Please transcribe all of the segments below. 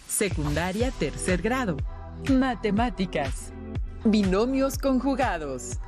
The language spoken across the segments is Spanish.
Secundaria tercer grado. Matemáticas. Binomios conjugados.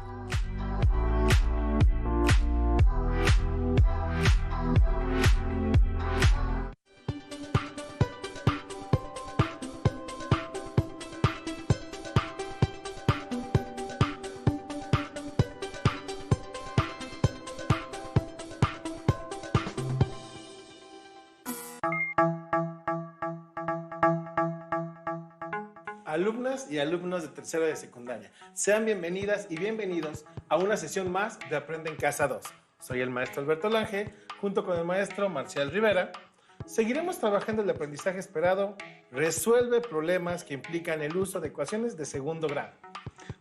Alumnas y alumnos de tercero de secundaria, sean bienvenidas y bienvenidos a una sesión más de Aprende en Casa 2. Soy el maestro Alberto Lange, junto con el maestro Marcial Rivera. Seguiremos trabajando el aprendizaje esperado, resuelve problemas que implican el uso de ecuaciones de segundo grado.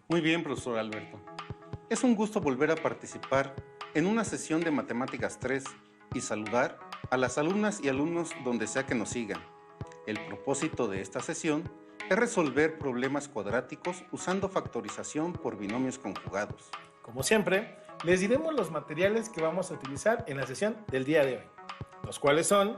Muy bien, profesor Alberto. Es un gusto volver a participar en una sesión de Matemáticas 3 y saludar a las alumnas y alumnos donde sea que nos sigan. El propósito de esta sesión es resolver problemas cuadráticos usando factorización por binomios conjugados. Como siempre, les diremos los materiales que vamos a utilizar en la sesión del día de hoy, los cuales son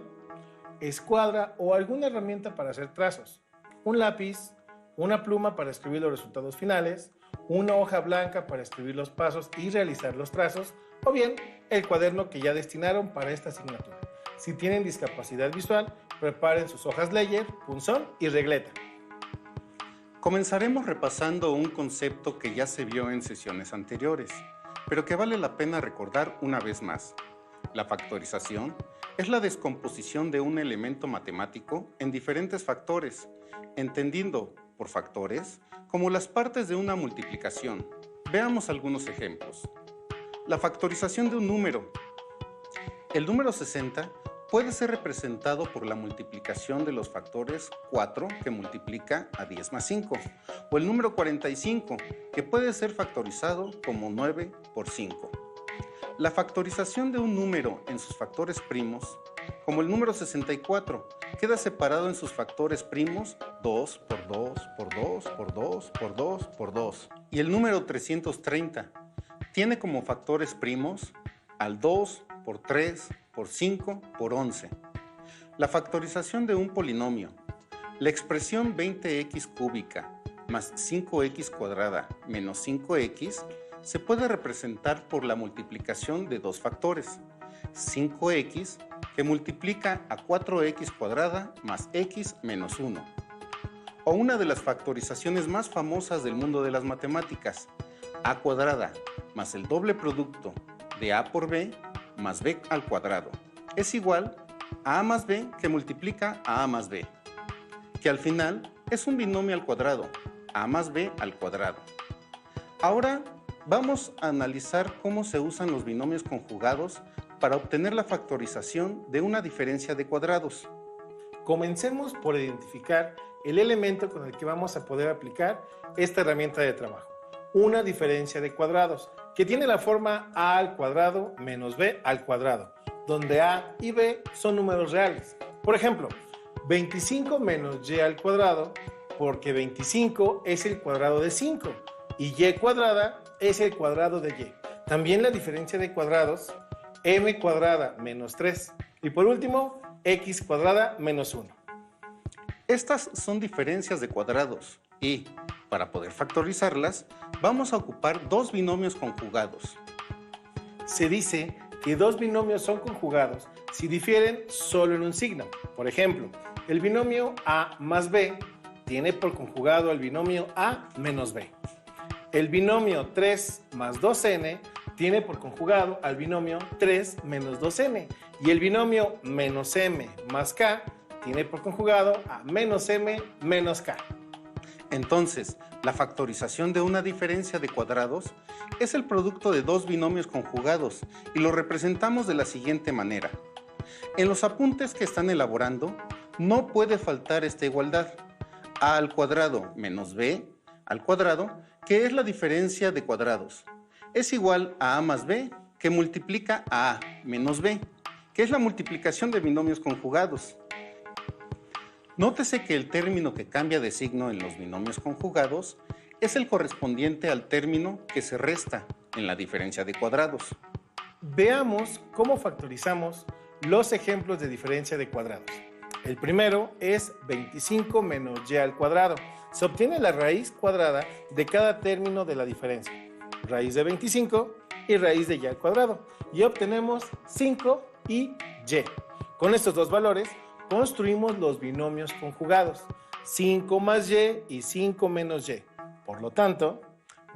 escuadra o alguna herramienta para hacer trazos, un lápiz, una pluma para escribir los resultados finales, una hoja blanca para escribir los pasos y realizar los trazos, o bien el cuaderno que ya destinaron para esta asignatura. Si tienen discapacidad visual, preparen sus hojas Ledger, punzón y regleta. Comenzaremos repasando un concepto que ya se vio en sesiones anteriores, pero que vale la pena recordar una vez más. La factorización es la descomposición de un elemento matemático en diferentes factores, entendiendo por factores como las partes de una multiplicación. Veamos algunos ejemplos. La factorización de un número. El número 60 puede ser representado por la multiplicación de los factores 4, que multiplica a 10 más 5, o el número 45, que puede ser factorizado como 9 por 5. La factorización de un número en sus factores primos, como el número 64, queda separado en sus factores primos 2 por 2 por 2 por 2 por 2 por 2. Y el número 330 tiene como factores primos al 2 por 3 por 5 por 11. La factorización de un polinomio. La expresión 20x cúbica más 5x cuadrada menos 5x se puede representar por la multiplicación de dos factores, 5x que multiplica a 4x cuadrada más x menos 1. O una de las factorizaciones más famosas del mundo de las matemáticas, a cuadrada más el doble producto de a por b más b al cuadrado es igual a más b que multiplica a más b, que al final es un binomio al cuadrado, a más b al cuadrado. Ahora vamos a analizar cómo se usan los binomios conjugados para obtener la factorización de una diferencia de cuadrados. Comencemos por identificar el elemento con el que vamos a poder aplicar esta herramienta de trabajo, una diferencia de cuadrados, que tiene la forma a al cuadrado menos b al cuadrado, donde a y b son números reales. Por ejemplo, 25 menos y al cuadrado, porque 25 es el cuadrado de 5 y y cuadrada es el cuadrado de y. También la diferencia de cuadrados, m cuadrada menos 3. Y por último, x cuadrada menos 1. Estas son diferencias de cuadrados y, para poder factorizarlas, vamos a ocupar dos binomios conjugados. Se dice que dos binomios son conjugados si difieren solo en un signo. Por ejemplo, el binomio a más b tiene por conjugado al binomio a menos b. El binomio 3 más 2n tiene por conjugado al binomio 3 menos 2n. Y el binomio menos m más k tiene por conjugado a menos m menos k. Entonces, la factorización de una diferencia de cuadrados es el producto de dos binomios conjugados y lo representamos de la siguiente manera. En los apuntes que están elaborando, no puede faltar esta igualdad, a al cuadrado menos b al cuadrado, que es la diferencia de cuadrados, es igual a más b, que multiplica a menos b, que es la multiplicación de binomios conjugados. Nótese que el término que cambia de signo en los binomios conjugados es el correspondiente al término que se resta en la diferencia de cuadrados. Veamos cómo factorizamos los ejemplos de diferencia de cuadrados. El primero es 25 menos y al cuadrado. Se obtiene la raíz cuadrada de cada término de la diferencia. Raíz de 25 y raíz de y al cuadrado. Y obtenemos 5 y y. Con estos dos valores construimos los binomios conjugados. 5 más y 5 menos y. Por lo tanto,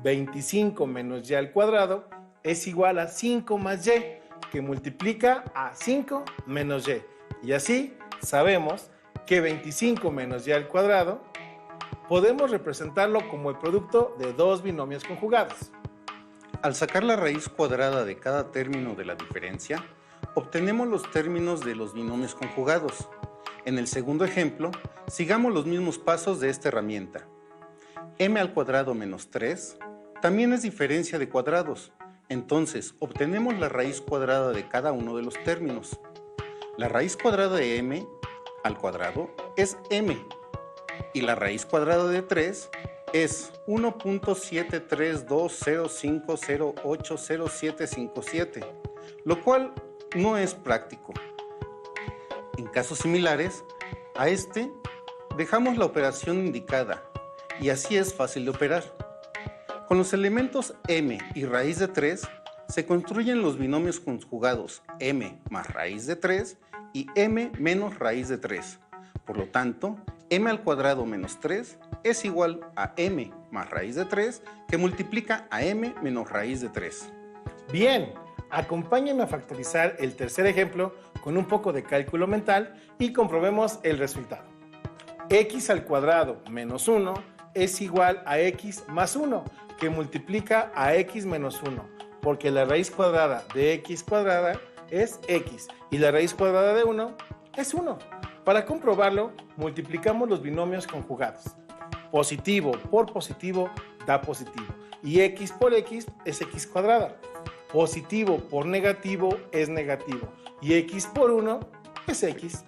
25 menos y al cuadrado es igual a 5 más y, que multiplica a 5 menos y. Y así sabemos que 25 menos y al cuadrado podemos representarlo como el producto de dos binomios conjugados. Al sacar la raíz cuadrada de cada término de la diferencia, obtenemos los términos de los binomios conjugados. En el segundo ejemplo, sigamos los mismos pasos de esta herramienta. m al cuadrado menos 3 también es diferencia de cuadrados. Entonces, obtenemos la raíz cuadrada de cada uno de los términos. La raíz cuadrada de m al cuadrado es m y la raíz cuadrada de 3 es 1.732050808757, lo cual no es práctico. En casos similares a este, dejamos la operación indicada y así es fácil de operar. Con los elementos m y raíz de 3 se construyen los binomios conjugados m más raíz de 3 y m menos raíz de 3. Por lo tanto, m al cuadrado menos 3 es igual a m más raíz de 3, que multiplica a m menos raíz de 3. Bien, acompáñenme a factorizar el tercer ejemplo con un poco de cálculo mental y comprobemos el resultado. X al cuadrado menos 1 es igual a x más 1, que multiplica a x menos 1, porque la raíz cuadrada de x cuadrada es x y la raíz cuadrada de 1 es 1. Para comprobarlo, multiplicamos los binomios conjugados. Positivo por positivo da positivo y x por x es x cuadrada. Positivo por negativo es negativo y x por 1 es x.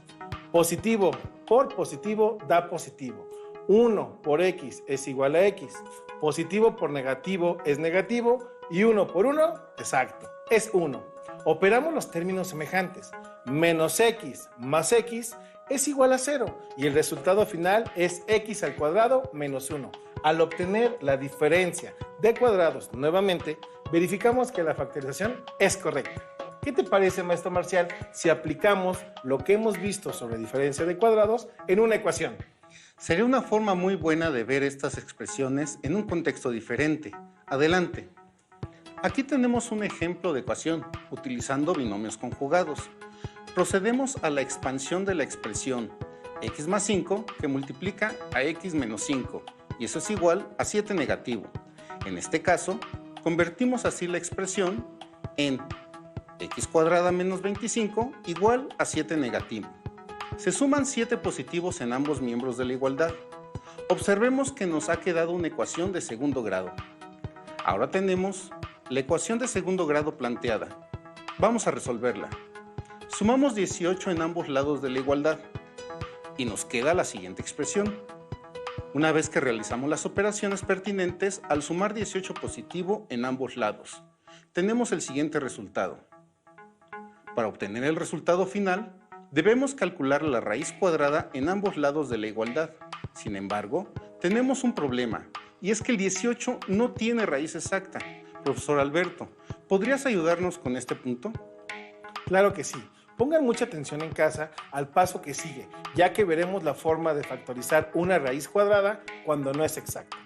Positivo por positivo da positivo. 1 por x es igual a x. Positivo por negativo es negativo y 1 por 1, exacto, es 1. Operamos los términos semejantes. Menos x más x es igual a 0 y el resultado final es x al cuadrado menos 1. Al obtener la diferencia de cuadrados nuevamente, verificamos que la factorización es correcta. ¿Qué te parece, maestro Marcial, si aplicamos lo que hemos visto sobre diferencia de cuadrados en una ecuación? Sería una forma muy buena de ver estas expresiones en un contexto diferente. Adelante. Aquí tenemos un ejemplo de ecuación utilizando binomios conjugados. Procedemos a la expansión de la expresión x más 5 que multiplica a x menos 5 y eso es igual a 7 negativo. En este caso, convertimos así la expresión en x cuadrada menos 25 igual a 7 negativo. Se suman 7 positivos en ambos miembros de la igualdad. Observemos que nos ha quedado una ecuación de segundo grado. Ahora tenemos la ecuación de segundo grado planteada. Vamos a resolverla. Sumamos 18 en ambos lados de la igualdad y nos queda la siguiente expresión. Una vez que realizamos las operaciones pertinentes, al sumar 18 positivo en ambos lados, tenemos el siguiente resultado. Para obtener el resultado final, debemos calcular la raíz cuadrada en ambos lados de la igualdad. Sin embargo, tenemos un problema, y es que el 18 no tiene raíz exacta. Profesor Alberto, ¿podrías ayudarnos con este punto? Claro que sí. Pongan mucha atención en casa al paso que sigue, ya que veremos la forma de factorizar una raíz cuadrada cuando no es exacta.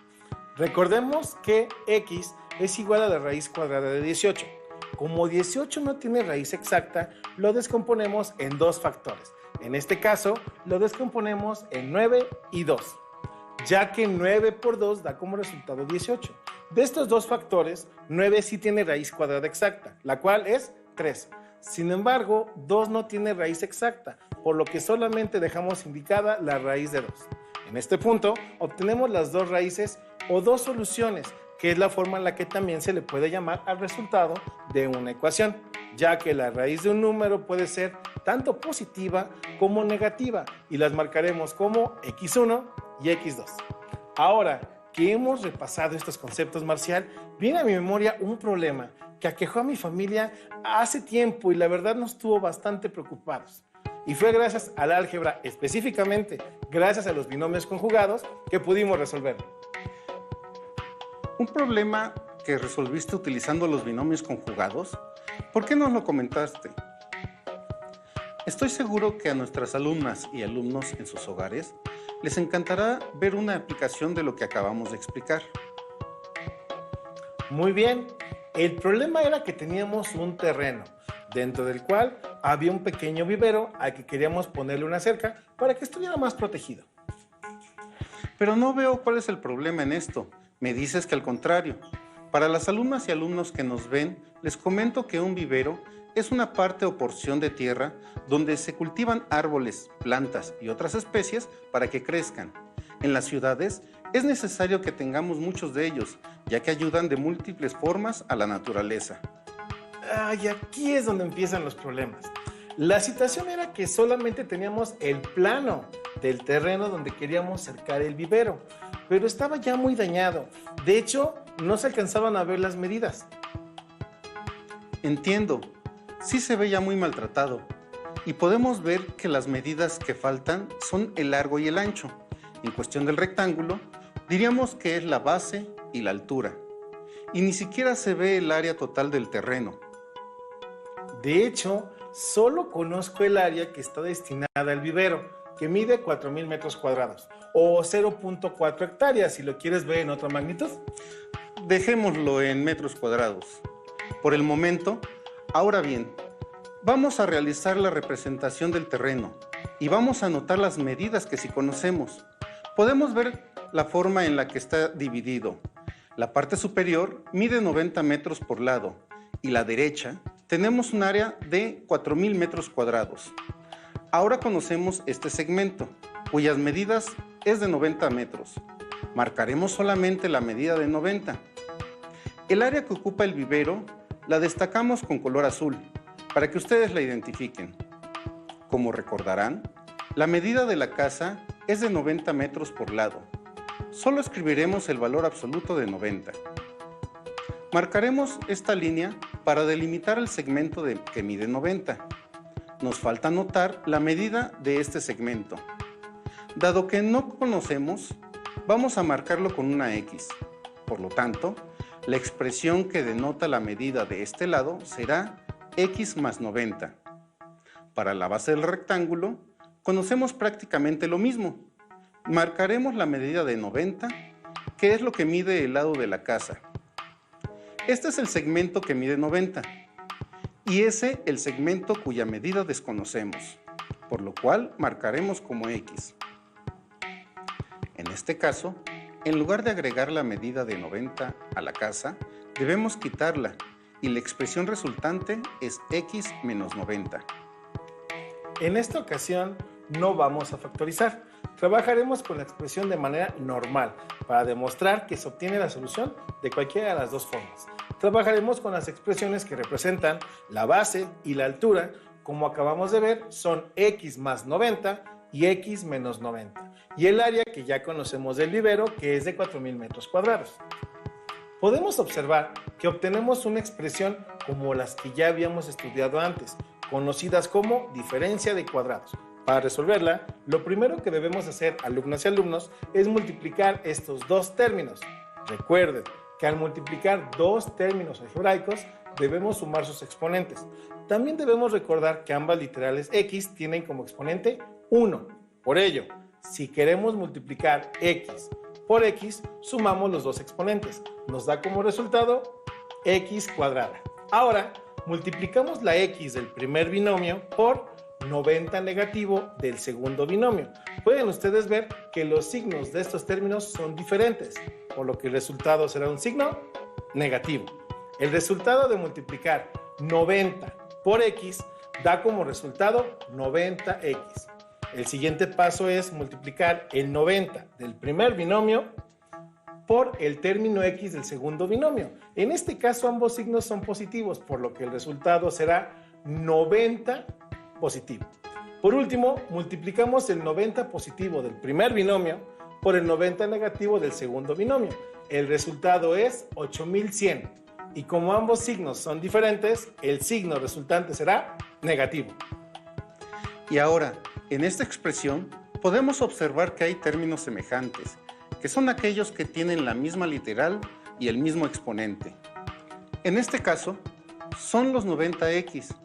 Recordemos que x es igual a la raíz cuadrada de 18. Como 18 no tiene raíz exacta, lo descomponemos en dos factores. En este caso, lo descomponemos en 9 y 2, ya que 9 por 2 da como resultado 18. De estos dos factores, 9 sí tiene raíz cuadrada exacta, la cual es 3. Sin embargo, 2 no tiene raíz exacta, por lo que solamente dejamos indicada la raíz de 2. En este punto, obtenemos las dos raíces o dos soluciones, que es la forma en la que también se le puede llamar al resultado de una ecuación, ya que la raíz de un número puede ser tanto positiva como negativa, y las marcaremos como x1 y x2. Ahora que hemos repasado estos conceptos, Marcial, viene a mi memoria un problema que aquejó a mi familia hace tiempo y la verdad nos tuvo bastante preocupados. Y fue gracias al álgebra, específicamente gracias a los binomios conjugados, que pudimos resolverlo. Un problema que resolviste utilizando los binomios conjugados, ¿por qué nos lo comentaste? Estoy seguro que a nuestras alumnas y alumnos en sus hogares les encantará ver una aplicación de lo que acabamos de explicar. Muy bien, el problema era que teníamos un terreno, dentro del cual había un pequeño vivero al que queríamos ponerle una cerca para que estuviera más protegido. Pero no veo cuál es el problema en esto. Me dices que al contrario. Para las alumnas y alumnos que nos ven, les comento que un vivero es una parte o porción de tierra donde se cultivan árboles, plantas y otras especies para que crezcan. En las ciudades es necesario que tengamos muchos de ellos, ya que ayudan de múltiples formas a la naturaleza. Y aquí es donde empiezan los problemas. La situación era que solamente teníamos el plano del terreno donde queríamos cercar el vivero, pero estaba ya muy dañado. De hecho, no se alcanzaban a ver las medidas. Entiendo, sí se ve ya muy maltratado y podemos ver que las medidas que faltan son el largo y el ancho. En cuestión del rectángulo, diríamos que es la base y la altura. Y ni siquiera se ve el área total del terreno. De hecho, solo conozco el área que está destinada al vivero, que mide 4,000 metros cuadrados, o 0.4 hectáreas, si lo quieres ver en otra magnitud. Dejémoslo en metros cuadrados. Por el momento, ahora bien, vamos a realizar la representación del terreno y vamos a anotar las medidas que sí conocemos. Podemos ver la forma en la que está dividido. La parte superior mide 90 metros por lado y la derecha tenemos un área de 4,000 metros cuadrados. Ahora conocemos este segmento, cuyas medidas es de 90 metros. Marcaremos solamente la medida de 90. El área que ocupa el vivero la destacamos con color azul, para que ustedes la identifiquen. Como recordarán, la medida de la casa es de 90 metros por lado. Solo escribiremos el valor absoluto de 90. Marcaremos esta línea para delimitar el segmento que mide 90. Nos falta anotar la medida de este segmento. Dado que no conocemos, vamos a marcarlo con una X. Por lo tanto, la expresión que denota la medida de este lado será X más 90. Para la base del rectángulo, conocemos prácticamente lo mismo. Marcaremos la medida de 90, que es lo que mide el lado de la casa. Este es el segmento que mide 90 y ese el segmento cuya medida desconocemos, por lo cual marcaremos como X. En este caso, en lugar de agregar la medida de 90 a la casa, debemos quitarla y la expresión resultante es X menos 90. En esta ocasión no vamos a factorizar. Trabajaremos con la expresión de manera normal para demostrar que se obtiene la solución de cualquiera de las dos formas. Trabajaremos con las expresiones que representan la base y la altura. Como acabamos de ver, son X más 90 y X menos 90. Y el área que ya conocemos del vivero, que es de 4,000 metros cuadrados. Podemos observar que obtenemos una expresión como las que ya habíamos estudiado antes, conocidas como diferencia de cuadrados. Para resolverla, lo primero que debemos hacer, alumnas y alumnos, es multiplicar estos dos términos. Recuerden que al multiplicar dos términos algebraicos, debemos sumar sus exponentes. También debemos recordar que ambas literales X tienen como exponente 1. Por ello, si queremos multiplicar X por X, sumamos los dos exponentes. Nos da como resultado X cuadrada. Ahora, multiplicamos la X del primer binomio por 90 negativo del segundo binomio. Pueden ustedes ver que los signos de estos términos son diferentes, por lo que el resultado será un signo negativo. El resultado de multiplicar 90 por X da como resultado 90X. El siguiente paso es multiplicar el 90 del primer binomio por el término X del segundo binomio. En este caso ambos signos son positivos, por lo que el resultado será 90 positivo. Por último, multiplicamos el 90 positivo del primer binomio por el 90 negativo del segundo binomio. El resultado es 8100. Y como ambos signos son diferentes, el signo resultante será negativo. Y ahora, en esta expresión, podemos observar que hay términos semejantes, que son aquellos que tienen la misma literal y el mismo exponente. En este caso, son los 90x,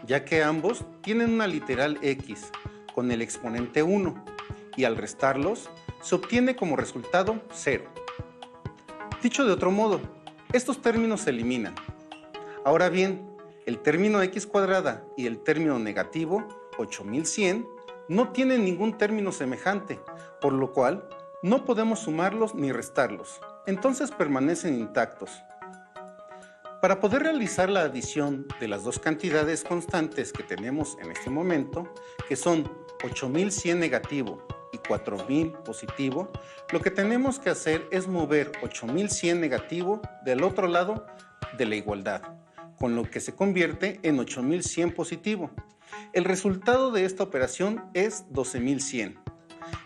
ya que ambos tienen una literal x con el exponente 1, y al restarlos, se obtiene como resultado 0. Dicho de otro modo, estos términos se eliminan. Ahora bien, el término x cuadrada y el término negativo, 8100, no tienen ningún término semejante, por lo cual no podemos sumarlos ni restarlos, entonces permanecen intactos. Para poder realizar la adición de las dos cantidades constantes que tenemos en este momento, que son 8100 negativo y 4000 positivo, lo que tenemos que hacer es mover 8100 negativo del otro lado de la igualdad, con lo que se convierte en 8100 positivo. El resultado de esta operación es 12100.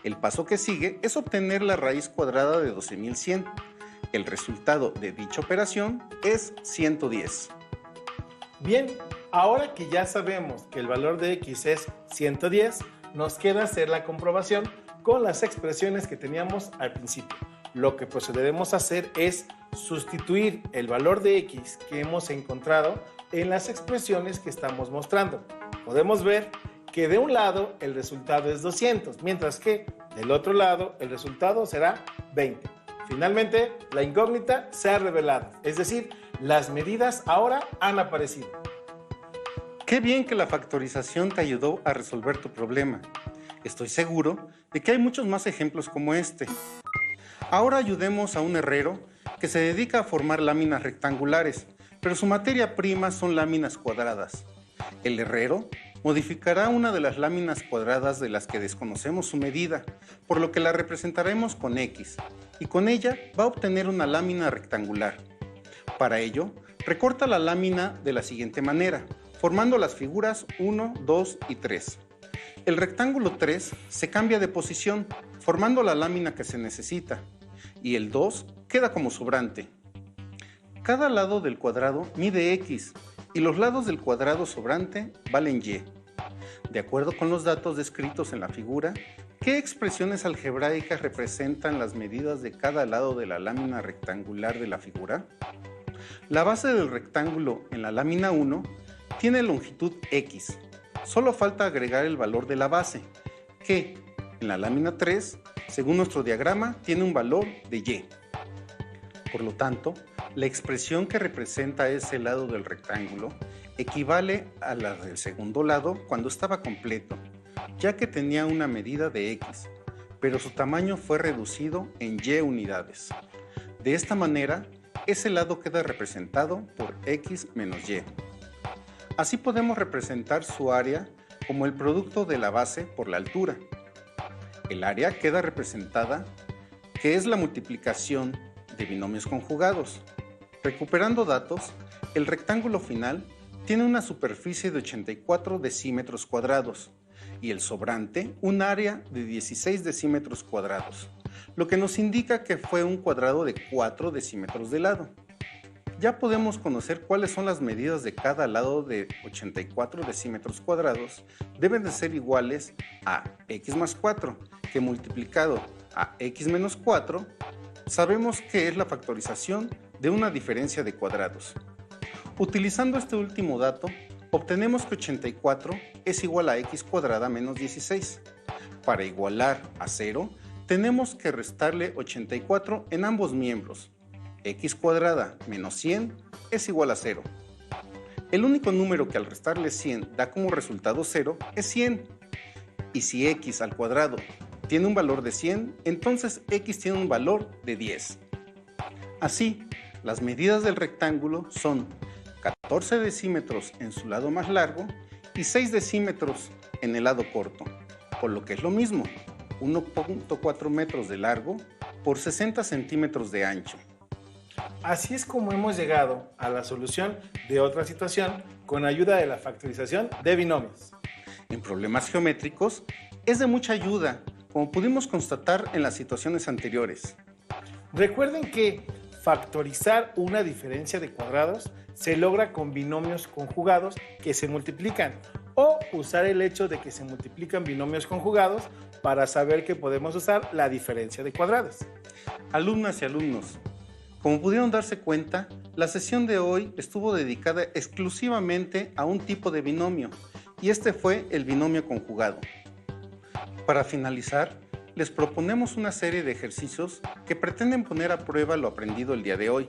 El paso que sigue es obtener la raíz cuadrada de 12100. El resultado de dicha operación es 110. Bien, ahora que ya sabemos que el valor de x es 110, nos queda hacer la comprobación con las expresiones que teníamos al principio. Lo que procederemos a hacer es sustituir el valor de x que hemos encontrado en las expresiones que estamos mostrando. Podemos ver que de un lado el resultado es 200, mientras que del otro lado el resultado será 20. Finalmente, la incógnita se ha revelado, es decir, las medidas ahora han aparecido. Qué bien que la factorización te ayudó a resolver tu problema. Estoy seguro de que hay muchos más ejemplos como este. Ahora ayudemos a un herrero que se dedica a formar láminas rectangulares, pero su materia prima son láminas cuadradas. El herrero modificará una de las láminas cuadradas de las que desconocemos su medida, por lo que la representaremos con X, y con ella va a obtener una lámina rectangular. Para ello, recorta la lámina de la siguiente manera, formando las figuras 1, 2 y 3. El rectángulo 3 se cambia de posición, formando la lámina que se necesita, y el 2 queda como sobrante. Cada lado del cuadrado mide X, y los lados del cuadrado sobrante valen Y. De acuerdo con los datos descritos en la figura, ¿qué expresiones algebraicas representan las medidas de cada lado de la lámina rectangular de la figura? La base del rectángulo en la lámina 1 tiene longitud X. Solo falta agregar el valor de la base, que en la lámina 3, según nuestro diagrama, tiene un valor de Y. Por lo tanto, la expresión que representa ese lado del rectángulo equivale a la del segundo lado cuando estaba completo, ya que tenía una medida de X, pero su tamaño fue reducido en Y unidades. De esta manera, ese lado queda representado por X menos Y. Así podemos representar su área como el producto de la base por la altura. El área queda representada, que es la multiplicación de binomios conjugados. Recuperando datos, el rectángulo final tiene una superficie de 84 decímetros cuadrados y el sobrante un área de 16 decímetros cuadrados, lo que nos indica que fue un cuadrado de 4 decímetros de lado. Ya podemos conocer cuáles son las medidas de cada lado de 84 decímetros cuadrados. Deben de ser iguales a x más 4, que multiplicado a x menos 4, sabemos que es la factorización de una diferencia de cuadrados. Utilizando este último dato, obtenemos que 84 es igual a x cuadrada menos 16. Para igualar a 0, tenemos que restarle 84 en ambos miembros. X cuadrada menos 100 es igual a 0. El único número que al restarle 100 da como resultado 0 es 100. Y si x al cuadrado tiene un valor de 100, entonces x tiene un valor de 10. Así, las medidas del rectángulo son 14 decímetros en su lado más largo y 6 decímetros en el lado corto, por lo que es lo mismo, 1.4 metros de largo por 60 centímetros de ancho. Así es como hemos llegado a la solución de otra situación con ayuda de la factorización de binomios. En problemas geométricos es de mucha ayuda, como pudimos constatar en las situaciones anteriores. Recuerden que factorizar una diferencia de cuadrados se logra con binomios conjugados que se multiplican. o usar el hecho de que se multiplican binomios conjugados para saber que podemos usar la diferencia de cuadrados. Alumnas y alumnos, como pudieron darse cuenta, la sesión de hoy estuvo dedicada exclusivamente a un tipo de binomio, y este fue el binomio conjugado. Para finalizar, les proponemos una serie de ejercicios que pretenden poner a prueba lo aprendido el día de hoy.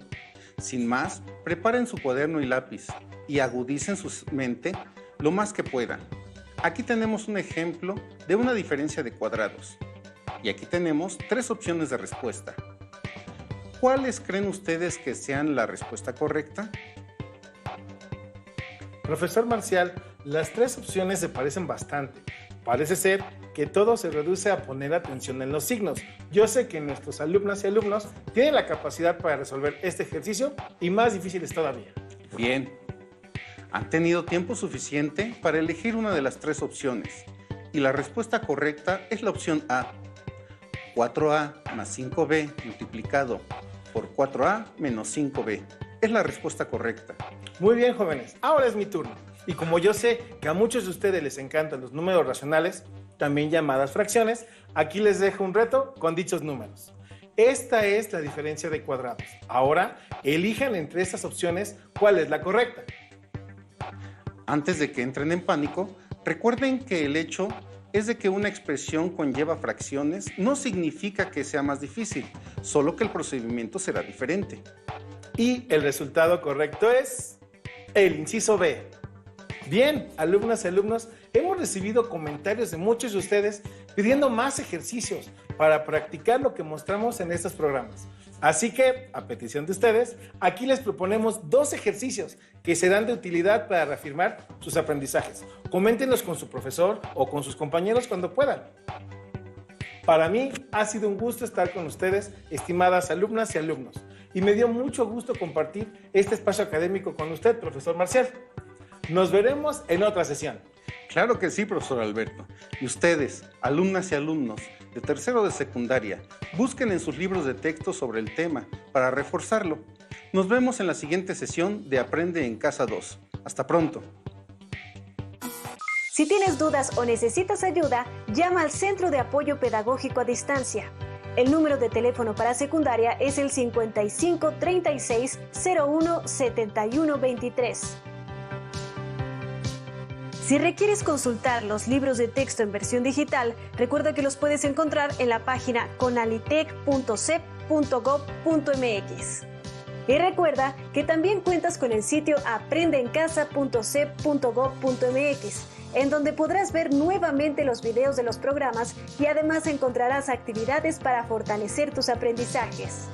Sin más, preparen su cuaderno y lápiz y agudicen su mente lo más que puedan. Aquí tenemos un ejemplo de una diferencia de cuadrados. Y aquí tenemos 3 opciones de respuesta. ¿Cuáles creen ustedes que sean la respuesta correcta? Profesor Marcial, las 3 opciones se parecen bastante. Parece ser que todo se reduce a poner atención en los signos. Yo sé que nuestros alumnas y alumnos tienen la capacidad para resolver este ejercicio y más difíciles todavía. Bien. Han tenido tiempo suficiente para elegir una de las 3 opciones. Y la respuesta correcta es la opción A. 4A más 5B multiplicado por 4A menos 5B. Es la respuesta correcta. Muy bien, jóvenes. Ahora es mi turno. Y como yo sé que a muchos de ustedes les encantan los números racionales, también llamadas fracciones, aquí les dejo un reto con dichos números. Esta es la diferencia de cuadrados. Ahora, elijan entre estas opciones cuál es la correcta. Antes de que entren en pánico, recuerden que el hecho es de que una expresión conlleva fracciones no significa que sea más difícil, solo que el procedimiento será diferente. Y el resultado correcto es el inciso B. Bien, alumnas y alumnos, hemos recibido comentarios de muchos de ustedes pidiendo más ejercicios para practicar lo que mostramos en estos programas. Así que, a petición de ustedes, aquí les proponemos 2 ejercicios que serán de utilidad para reafirmar sus aprendizajes. Coméntenlos con su profesor o con sus compañeros cuando puedan. Para mí ha sido un gusto estar con ustedes, estimadas alumnas y alumnos, y me dio mucho gusto compartir este espacio académico con usted, profesor Marcial. Nos veremos en otra sesión. Claro que sí, profesor Alberto. Y ustedes, alumnas y alumnos de tercero de secundaria, busquen en sus libros de texto sobre el tema para reforzarlo. Nos vemos en la siguiente sesión de Aprende en Casa 2. Hasta pronto. Si tienes dudas o necesitas ayuda, llama al Centro de Apoyo Pedagógico a Distancia. El número de teléfono para secundaria es el 55 36 01 71 23. Si requieres consultar los libros de texto en versión digital, recuerda que los puedes encontrar en la página conalitec.cep.gov.mx. Y recuerda que también cuentas con el sitio aprendeencasa.cep.gov.mx, en donde podrás ver nuevamente los videos de los programas y además encontrarás actividades para fortalecer tus aprendizajes.